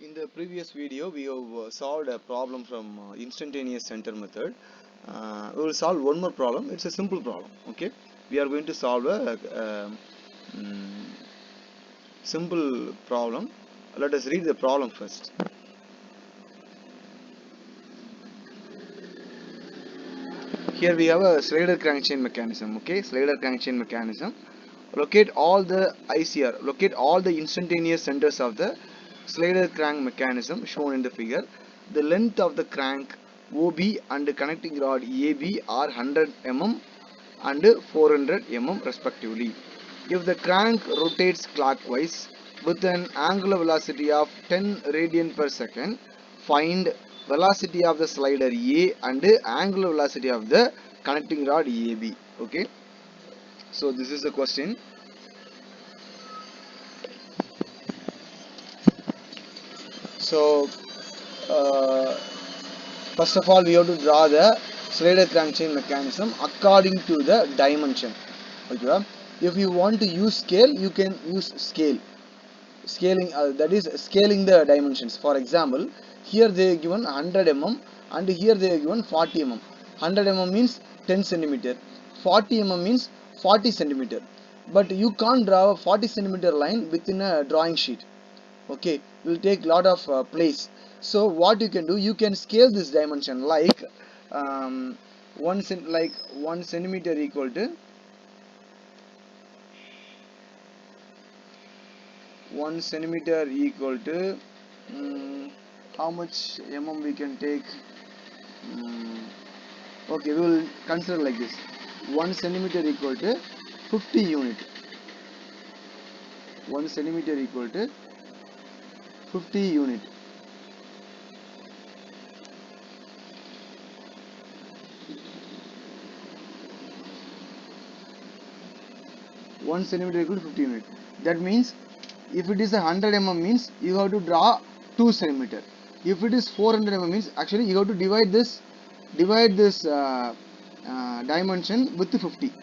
In the previous video, we have solved a problem from instantaneous center method. We will solve one more problem. It's a simple problem. Okay, we are going to solve a simple problem. Let us read the problem first. Here we have a slider crankchain mechanism. Okay, slider crankchain mechanism. Locate all the ICR. Locate all the instantaneous centers of the slider crank mechanism shown in the figure. The length of the crank OB and the connecting rod AB are 100 mm and 400 mm respectively. If the crank rotates clockwise with an angular velocity of 10 radian per second, find velocity of the slider A and angular velocity of the connecting rod AB. Okay, so this is the question. So uh, first of all, we have to draw the slider crankchain mechanism according to the dimension. Okay, if you want to use scale, you can use scale. Scaling, that is scaling the dimensions. For example, here they are given 100 mm and here they are given 40 mm. 100 mm means 10 centimeter, 40 mm means 40 centimeter. But you can't draw a 40 centimeter line within a drawing sheet. Okay, it will take lot of place. So what you can do, you can scale this dimension like um, 1 centimeter equal to 1 centimeter equal to how much mm we can take. Okay, we will consider like this: 1 centimeter equal to 50 unit. 1 centimeter equal to 50 unit. One centimeter equal to 50 unit. That means if it is a 100 mm means you have to draw 2 centimeter. If it is 400 mm means actually you have to divide this dimension with 50. Do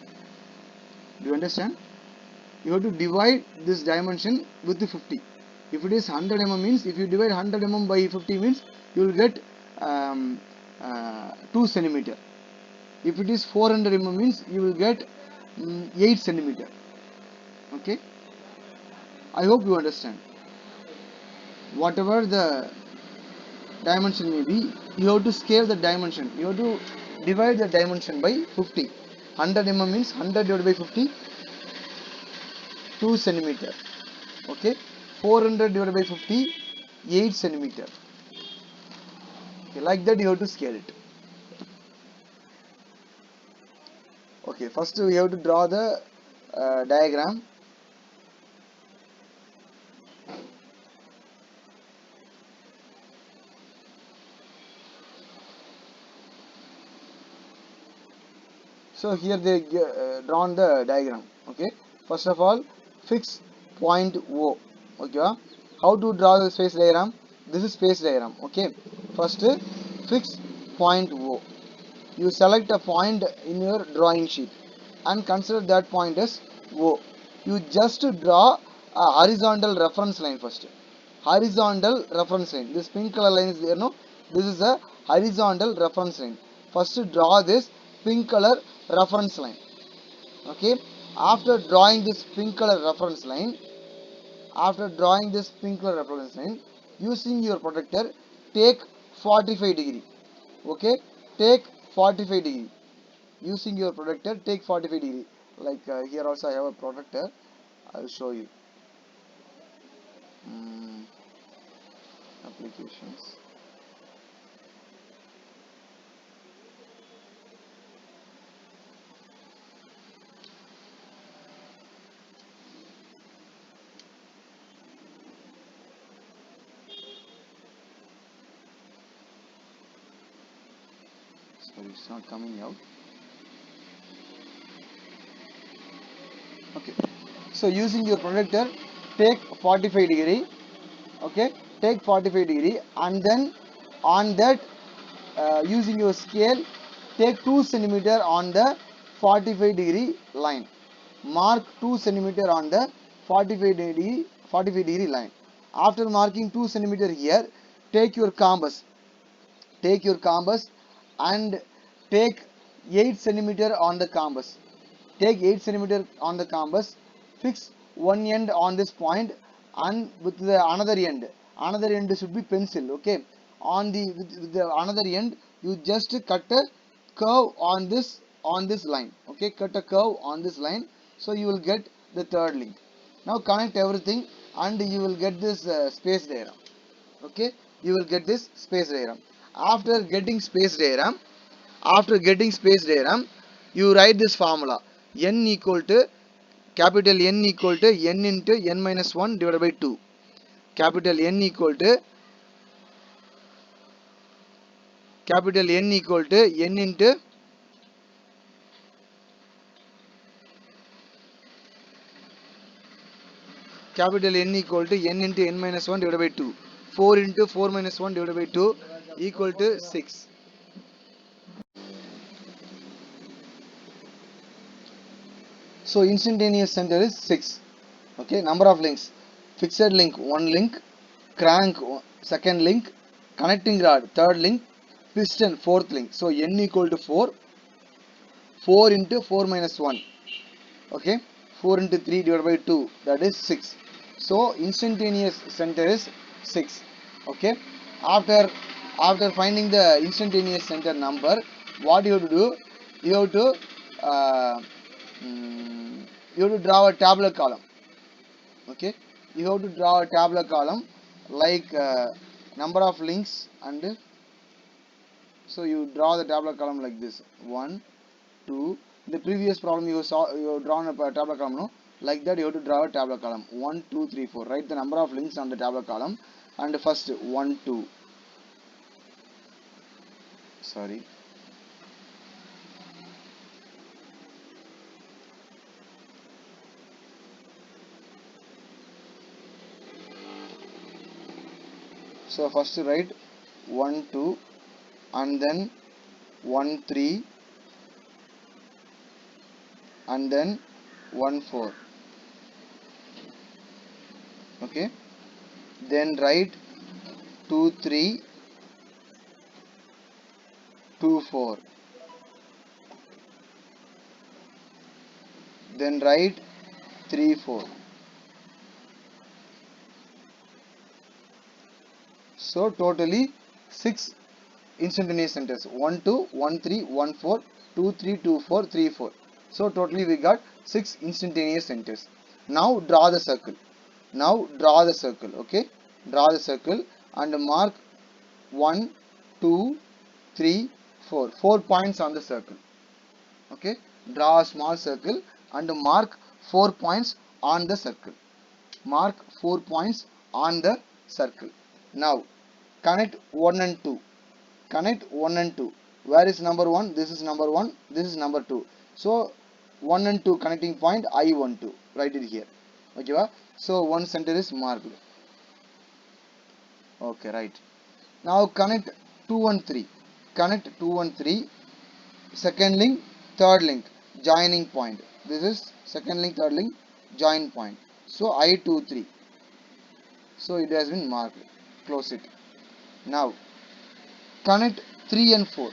you understand? You have to divide this dimension with 50. If it is 100 mm means if you divide 100 mm by 50 means you will get 2 centimeter. If it is 400 mm means you will get 8 centimeter. Okay, I hope you understand. Whatever the dimension may be, you have to scale the dimension. You have to divide the dimension by 50. 100 mm means 100 divided by 50, 2 centimeter. Okay, 400 divided by 50, 8 centimeter. Okay, like that you have to scale it. Okay, first we have to draw the diagram. So here they drawn the diagram. Okay, first of all fix point O. Okay, how to draw the space diagram? This is space diagram. Okay, first fix point O. You select a point in your drawing sheet and consider that point as O. You just draw a horizontal reference line first. Horizontal reference line. This pink color line is there, no? This is a horizontal reference line. First draw this pink color reference line. Okay. After drawing this pink color reference line, using your protractor, take 45 degree. Okay, take 45 degree. Using your protractor, take 45 degree. Like here also I have a protractor. I will show you. Applications. Sorry, it's not coming out. Okay, so using your protractor, take 45 degree. Okay, take 45 degree and then on that using your scale, take 2 centimeter on the 45 degree line. Mark 2 centimeter on the 45 degree line After marking 2 centimeter here, take your compass. Take your compass and take 8 centimeter on the compass. Take 8 centimeter on the compass. Fix one end on this point, and with the another end should be pencil. Okay, on the with the another end, you just cut a curve on this line. Okay, cut a curve on this line, so you will get the third link. Now connect everything and you will get this space diagram. Okay, you will get this space diagram. After getting space diagram, you write this formula: n equal to capital N equal to n into n minus 1 divided by 2. Capital N equal to n into n minus 1 divided by 2. 4 into 4 minus 1 divided by 2 equal to 6. So instantaneous center is 6. Okay, number of links: fixed link 1 link, crank second link, connecting rod third link, piston fourth link. So n equal to 4. 4 into 4 minus 1. Okay, 4 into 3 divided by 2, that is 6. So instantaneous center is 6. Okay, after finding the instantaneous center number, what you have to do? You have to uh, draw a tabular column. Okay, you have to draw a tabular column like number of links, and so you draw the tabular column like this: 1, 2. In the previous problem you have drawn a tabular column, no? Like that you have to draw a tabular column: 1, 2, 3, 4. Write the number of links on the tabular column, and first 1, 2. Sorry. So first write 1, 2, and then 1, 3, and then 1, 4. Okay, then write 2, 3, 2, 4. Then write 3, 4. So totally 6 instantaneous centers: 1, 2, 1, 3, 1, 4, 2, 3, 2, 4, 3, 4. So totally we got 6 instantaneous centers. Now draw the circle. Okay, draw the circle and mark 1, 2, 3, 4. 4 points on the circle. Okay, draw a small circle and mark 4 points on the circle. Mark 4 points on the circle. Now connect 1 and 2. Connect 1 and 2. Where is number 1? This is number 1. This is number 2. So 1 and 2 connecting point I12. Write it here. Okay. So one center is marked. Okay, right. Now connect 2 and 3. Connect 2 and 3. Second link, third link, joining point. This is second link, third link, join point. So I23. So it has been marked. Close it. Now connect 3 and 4.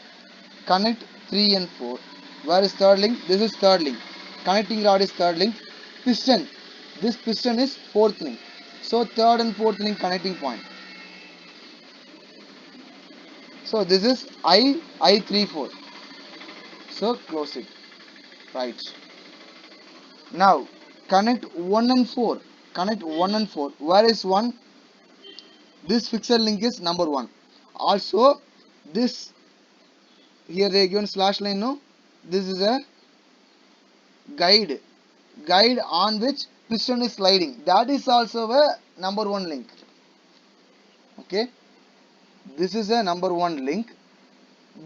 Connect 3 and 4. Where is third link? This is third link. Connecting rod is third link. Piston. This piston is fourth link. So third and fourth link connecting point. So this is I34. So close it. Right. Now connect 1 and 4. Connect 1 and 4. Where is 1? This fixed link is number 1. Also this, here they given slash line, no? This is a guide on which piston is sliding. That is also a number 1 link. Okay, this is a number 1 link.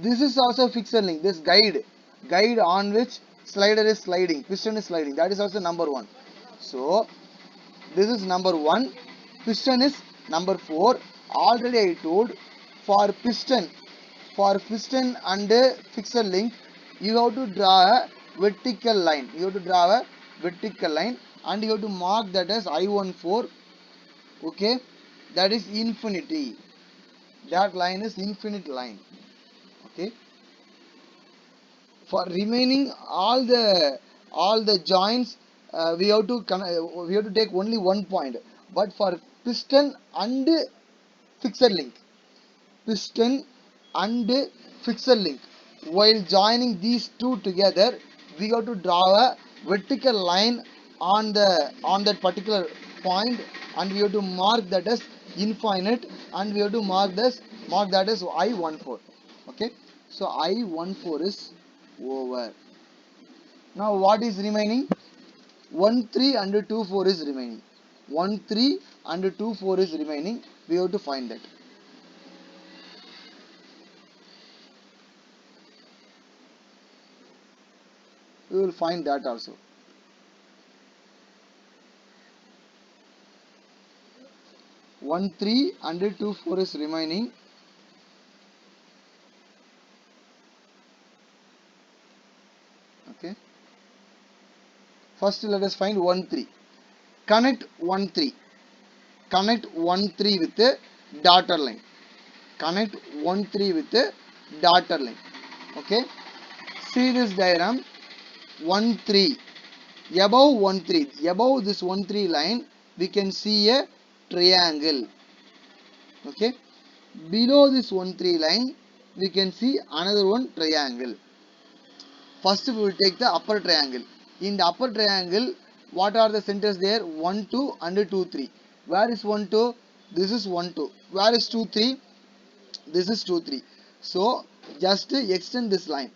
This is also fixed link. This guide on which slider is sliding, piston is sliding, that is also number 1. So this is number 1. Piston is number 4. Already I told, for piston and fixed link you have to draw a vertical line. And you have to mark that as I14. Okay, that is infinity. That line is infinite line. Okay, for remaining all the joints, we have to take only one point. But for piston and fixed link, piston and fixed link, while joining these two together, we have to draw a vertical line on that particular point, and we have to mark that as infinite, and we have to mark that as I14. Okay, so I14 is over. Now what is remaining? 13 and 24 is remaining. 13 and 24 is remaining. We have to find that. We will find that also. One three and 24 is remaining. Okay. First let us find 13. Connect 13. Connect 13 with the dotted line. Connect 13 with the dotted line. Okay. See this diagram. 13. Above 13. Above this 13 line, we can see a triangle. Okay. Below this 13 line, we can see another one triangle. First we will take the upper triangle. In the upper triangle, what are the centers there? 1, 2 and 2, 3. Where is 1, 2? This is 1, 2. Where is 2, 3? This is 2, 3. So just extend this line.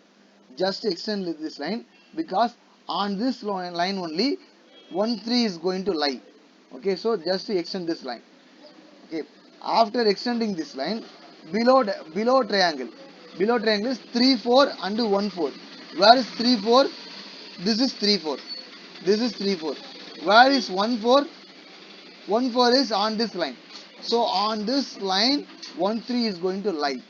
Just extend this line, because on this line only 1, 3 is going to lie. Okay, so just extend this line. Okay, after extending this line, below triangle. Below triangle is 3, 4 and 1, 4. Where is 3, 4? This is 3, 4. This is 3, 4. Where is 1, 4? 1, 4 is on this line. So on this line, 1, 3 is going to lie.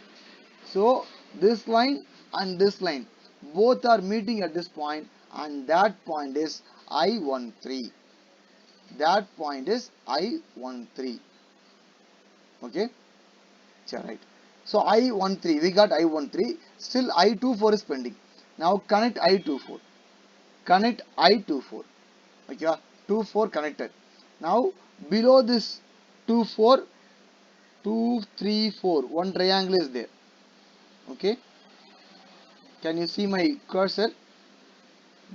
So this line and this line both are meeting at this point, and that point is I13. That point is I13. Okay, right. So I13, we got I13. Still I24 is pending. Now connect I24. Connect I24. Okay, 24 connected. Now below this 24, 2, 3, 4, one triangle is there. Okay, can you see my cursor?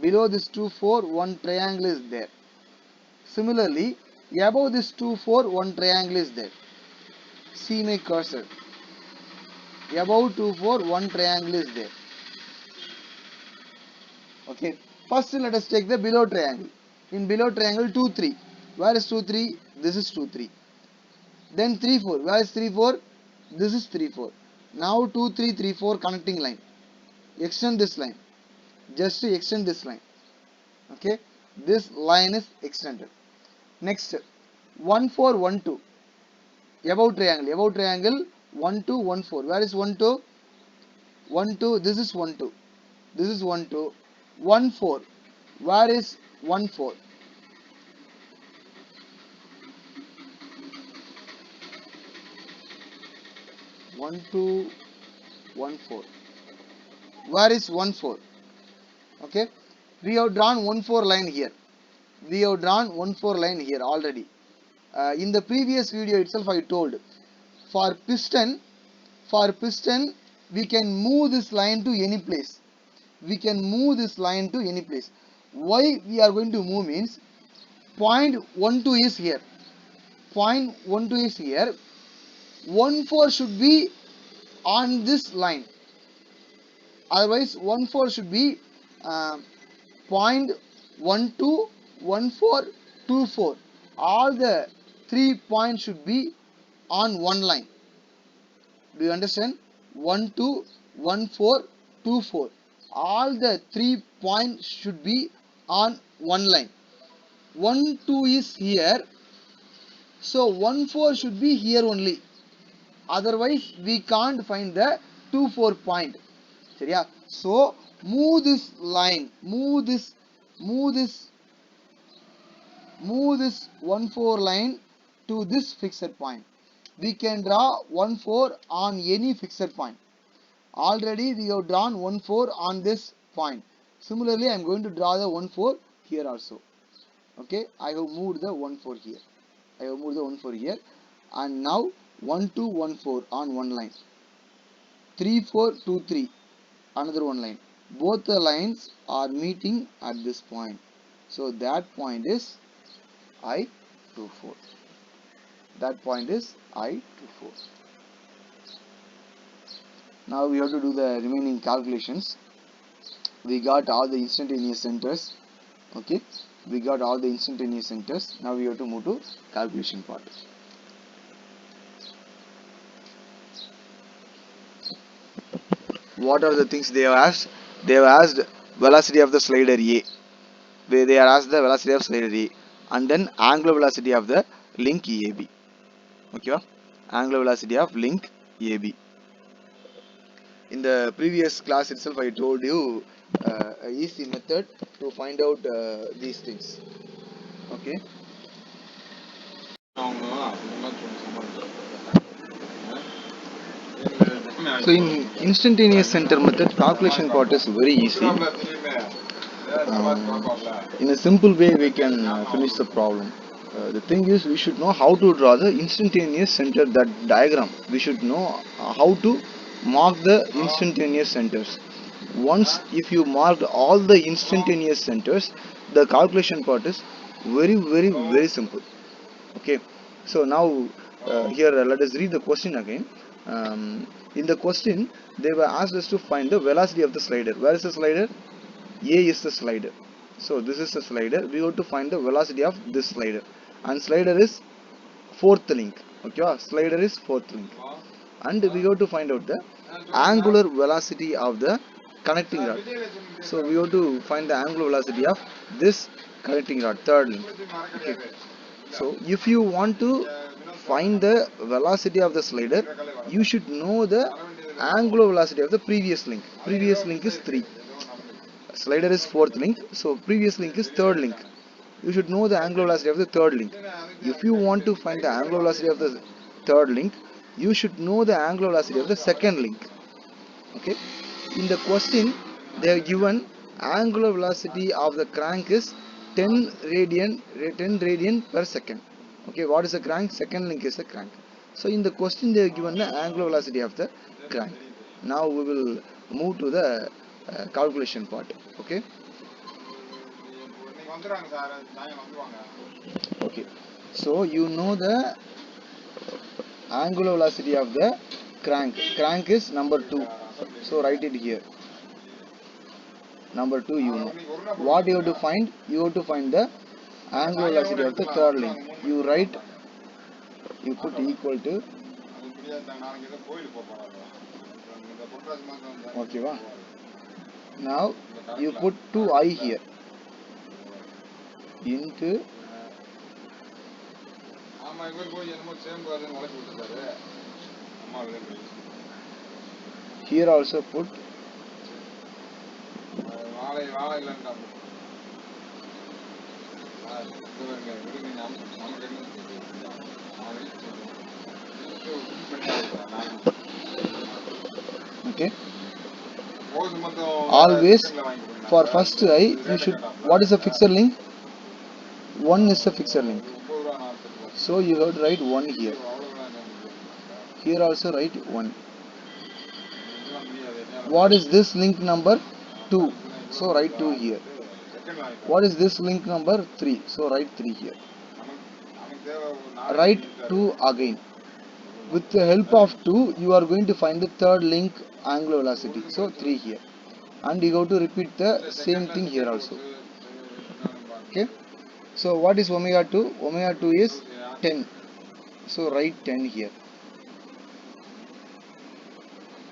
Below this 2, 4, one triangle is there. Similarly, above this 2, 4, one triangle is there. See my cursor. Above 2, 4, one triangle is there. Okay. First let us take the below triangle. In below triangle 2, 3. Where is 2, 3? This is 2, 3. Then 3, 4. Where is 3, 4? This is 3, 4. Now 2, 3, 3, 4 connecting line. Extend this line. Just to extend this line. Okay. This line is extended. Next, 1, 4, 1, 2. Above triangle. Above triangle 1, 2, 1, 4. Where is 1, 2? 1, 2. This is 1, 2. This is 1, 2. 1, 4. Where is 1, 4? 1, 2, 1, 4. Where is 1, 4? Okay. We have drawn 1, 4 line here. We have drawn 1, 4 line here already. In the previous video itself I told, for piston we can move this line to any place. We can move this line to any place. Why we are going to move means, point 1, 2 is here. Point 1, 2 is here. 1, 4 should be on this line. Otherwise 1, 4 should be point 1, 2, 1, 4, 2, 4. All the 3 points should be on one line. Do you understand? 1, 2, 1, 4, 2, 4. All the 3 points should be on one line. 1, 2 is here. So 1, 4 should be here only. Otherwise we can't find the 2, 4 point. So move this line. Move this 1, 4 line to this fixed point. we can draw 1 4 on any fixed point. Already we have drawn 1 4 on this point. Similarly, I am going to draw the 1 4 here also. Okay, I have moved the 1 4 here. I have moved the 1 4 here, and now 1 2 1 4 on one line. 3 4 2 3 another one line. Both the lines are meeting at this point. So that point is I24. That point is I24. Now we have to do the remaining calculations. We got all the instantaneous centers. Okay, we got all the instantaneous centers. Now we have to move to calculation part. What are the things they have asked? They have asked velocity of the slider A. They are asked the velocity of slider A, and then angular velocity of the link AB. Okay, angular velocity of link AB. In the previous class itself, I told you a easy method to find out these things. Okay. So in instantaneous center method, calculation part is very easy. In a simple way, we can finish the problem. The thing is, we should know how to draw the instantaneous center, that diagram. We should know how to mark the instantaneous centers. Once if you marked all the instantaneous centers, the calculation part is very simple. Okay, so now here let us read the question again. In the question, they were asked us to find the velocity of the slider. Where is the slider? A is the slider. So this is the slider. We have to find the velocity of this slider, and slider is fourth link. Okay, slider is fourth link, and we have to find out the angular velocity of the connecting rod. So we have to find the angular velocity of this connecting rod, third link. Okay. So if you want to find the velocity of the slider, you should know the angular velocity of the previous link. Previous link is 3. Slider is fourth link, so previous link is third link. You should know the angular velocity of the third link. If you want to find the angular velocity of the third link, you should know the angular velocity of the second link. Okay. In the question, they have given angular velocity of the crank is 10 radian per second. Okay, what is the crank? Second link is the crank. So in the question, they have given the angular velocity of the crank. Now we will move to the calculation part. Okay. Okay. So you know the angular velocity of the crank. Crank is number 2. So write it here. Number 2 you know. What you have to find? You have to find the angular velocity of the third link. You write, you put equal to, okay va? Now you put 2i here into, here also put okay. Always for first I you should, what is the fixed link? 1 is the fixed link. So you have to write 1 here. Here also write 1. What is this link number? 2. So write 2 here. What is this link number? 3. So write 3 here. Write 2 again. With the help of 2, you are going to find the third link angular velocity. So 3 here. And you have to repeat the same thing here also. Okay. So what is omega 2? Omega 2 is 10. So write 10 here.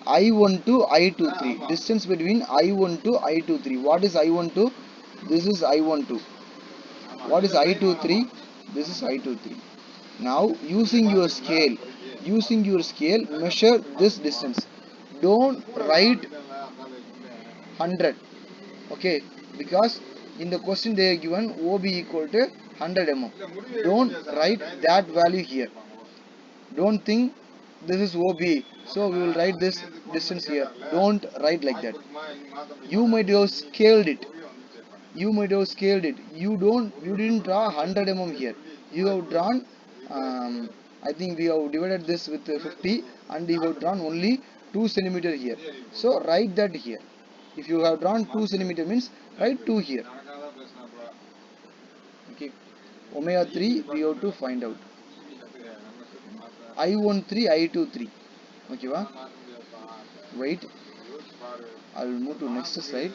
I12, I23. Distance between I12, I23. What is I12? This is I12. What is I23? This is I23. Now using your scale, measure this distance. Don't write 100. Okay, because in the question they are given OB equal to 100 mm. Don't write that value here. Don't think this is OB, so we will write this distance here. Don't write like that. You might have scaled it. You might have scaled it. You didn't draw 100 mm here. You have drawn, I think we have divided this with 50, and you have drawn only 2 centimeter here. So write that here. If you have drawn 2 centimeter means write 2 here. Okay. Omega 3 we have to find out. I13, I23. Okay, va? Wait. I will move to next slide.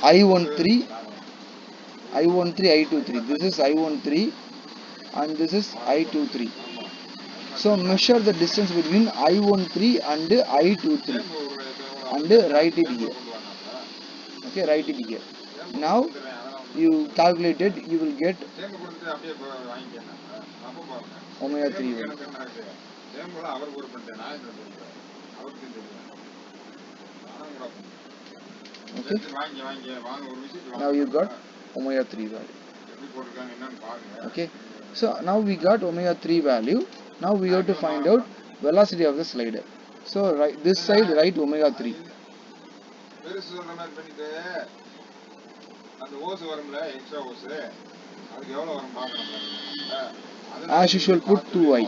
I13, I23. This is I13 and this is I23. So measure the distance between I13 and I23 and write it here. Okay, write it here. Now you calculate it, you will get omega 3 value. Okay. Now you got omega 3 value. Okay. So now we got omega 3 value. Now we have to find out velocity of the slider. So right this side write omega 3. As usual put 2i.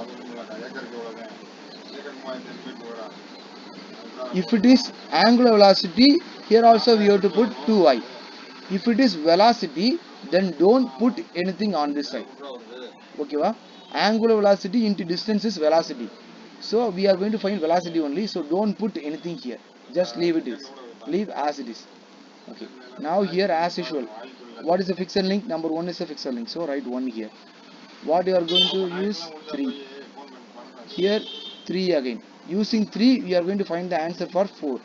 If it is angular velocity, here also we have to put 2i. If it is velocity, then don't put anything on this side. Okay, va? Angular velocity into distance is velocity. So we are going to find velocity only. So don't put anything here. Just leave it is. Leave as it is. Okay. Now here as usual. What is the fixed link? Number 1 is a fixed link. So write 1 here. What you are going to use? 3. Here 3 again. Using 3 we are going to find the answer for 4.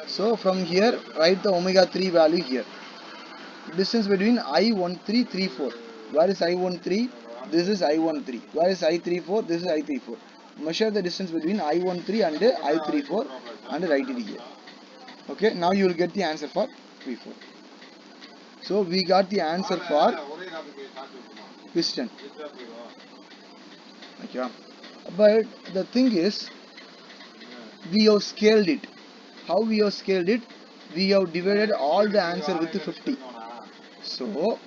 So from here write the omega 3 value here. Distance between I13, 34. Where is I13? This is I13. Where is I34? This is I34. Measure the distance between I13 and I34 and write it here. Okay, now you will get the answer for 34. So we got the answer for piston. Okay. But the thing is, we have scaled it. How we have scaled it? We have divided all the answer with 50. So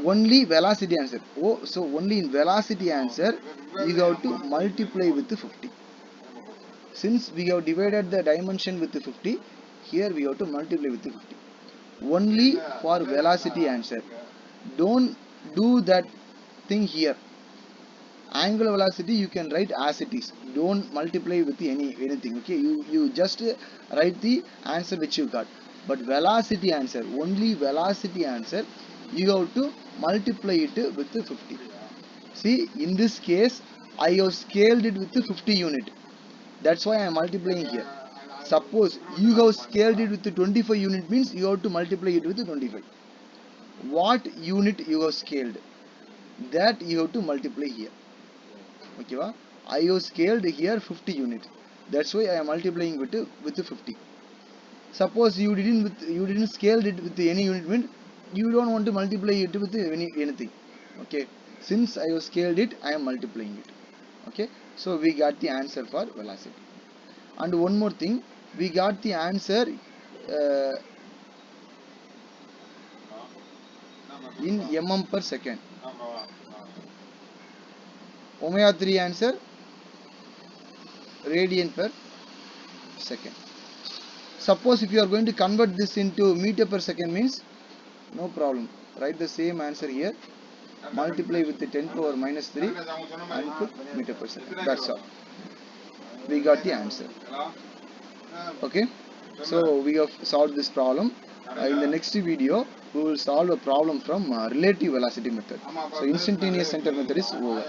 only velocity answer. Oh, so only in velocity answer you have to multiply with 50. Since we have divided the dimension with 50, here we have to multiply with 50. Only for velocity answer. Don't do that thing here. Angular velocity you can write as it is. Don't multiply with anything. Okay, you just write the answer which you got. But velocity answer, only velocity answer, you have to multiply it with 50. See, in this case I have scaled it with 50 unit. That's why I am multiplying here. Suppose you have scaled it with 25 unit means you have to multiply it with 25. What unit you have scaled, that you have to multiply here. Okay, va? I have scaled here 50 units. That's why I am multiplying with 50. Suppose you didn't scale it with any unit means you don't want to multiply it with anything. Okay. Since I have scaled it, I am multiplying it. Okay. So we got the answer for velocity. And one more thing, we got the answer in mm per second. Omega 3 answer radian per second. Suppose if you are going to convert this into meter per second means no problem. Write the same answer here. Multiply with the 10 power minus 3 and put meter per second. That's all. We got the answer. Okay. So we have solved this problem. In the next video, we will solve a problem from relative velocity method. So instantaneous center method is over.